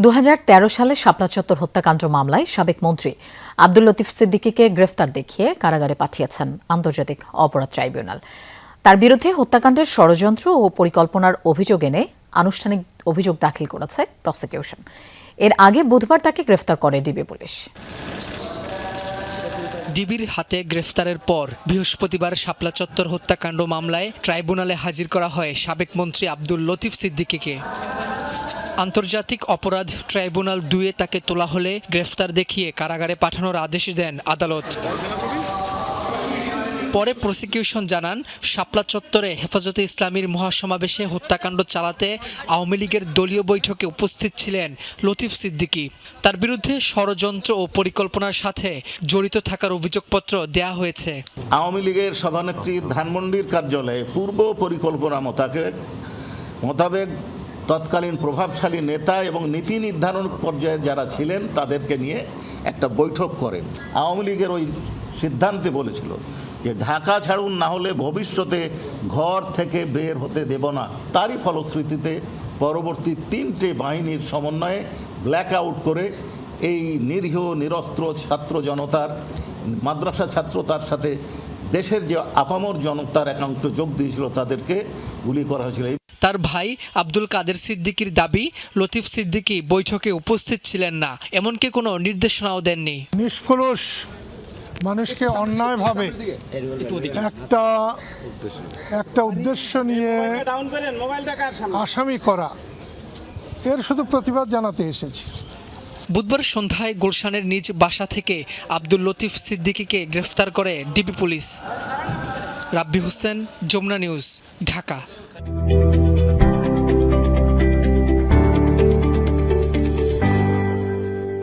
2013 সালে শাপলা চত্বর হত্যাকাণ্ড মামলায় সাবেক মন্ত্রী আব্দুল লতিফ সিদ্দিকীকে গ্রেফতার দেখিয়ে কারাগারে পাঠিয়েছেন আন্তর্জাতিক অপরাধ ট্রাইব্যুনাল। তার বিরুদ্ধে হত্যাকাণ্ডের ষড়যন্ত্র ও পরিকল্পনার অভিযোগ এনে আনুষ্ঠানিক অভিযোগ দাখিল করেছে প্রসিকিউশন। এর আগে বুধবার তাকে গ্রেফতার করে ডিবি পুলিশ। ডিবির হাতে গ্রেফতারের পর বৃহস্পতিবার শাপলা চত্বর হত্যাকাণ্ড মামলায় ট্রাইব্যুনালে হাজির করা হয় সাবেক মন্ত্রী আব্দুল লতিফ সিদ্দিকীকে। আন্তর্জাতিক অপরাধ ট্রাইব্যুনাল 2-এ তাকে তোলা হলে গ্রেফতার দেখিয়ে কারাগারে পাঠানোর আদেশ দেন আদালত। পরে প্রসিকিউশন জানান, শাপলা চত্বরে হেফাজতে ইসলামীর মহাসমাবেশে হত্যাকাণ্ড চালাতে আওয়ামী লীগের দলীয় বৈঠকে উপস্থিত ছিলেন লতিফ সিদ্দিকী। তার বিরুদ্ধে ষড়যন্ত্র ও পরিকল্পনার সাথে জড়িত থাকার অভিযোগপত্র দেয়া হয়েছে। আওয়ামী লীগের সভানেত্রী ধানমন্ডির কার্যালয়ে পূর্ব পরিকল্পনা মোতাবেক তৎকালীন প্রভাবশালী নেতা এবং নীতি নির্ধারণ পর্যায়ে যারা ছিলেন তাদেরকে নিয়ে একটা বৈঠক করেন। আওয়ামী লীগের ওই সিদ্ধান্তে বলেছিল যে ঢাকা ছাড়ুন, না হলে ভবিষ্যতে ঘর থেকে বের হতে দেব না। তারই ফলশ্রুতিতে পরবর্তী 3টে বাহিনীর সমন্বয়ে ব্ল্যাক আউট করে এই নিরীহ নিরস্ত্র ছাত্র জনতার, মাদ্রাসা ছাত্র, তার সাথে দেশের যে আপামর জনতার একাংশ যোগ দিয়েছিল তাদেরকে গুলি করা হয়েছিল। তার ভাই আব্দুল কাদের সিদ্দিকীর দাবি, লতিফ সিদ্দিকী বৈঠকে উপস্থিত ছিলেন না, এমনকি কোনো নির্দেশনাও দেননি। নিষ্কলুষ মানুষকে অন্যায়ভাবে একটা উদ্দেশ্য নিয়ে আসামি করা, এর শুধু প্রতিবাদ জানাতে এসেছি। বুধবার সন্ধ্যায় গুলশানের নিজ বাসা থেকে আব্দুল লতিফ সিদ্দিকীকে গ্রেফতার করে ডিবি পুলিশ। রাব্বি হোসেন, যমুনা নিউজ, ঢাকা।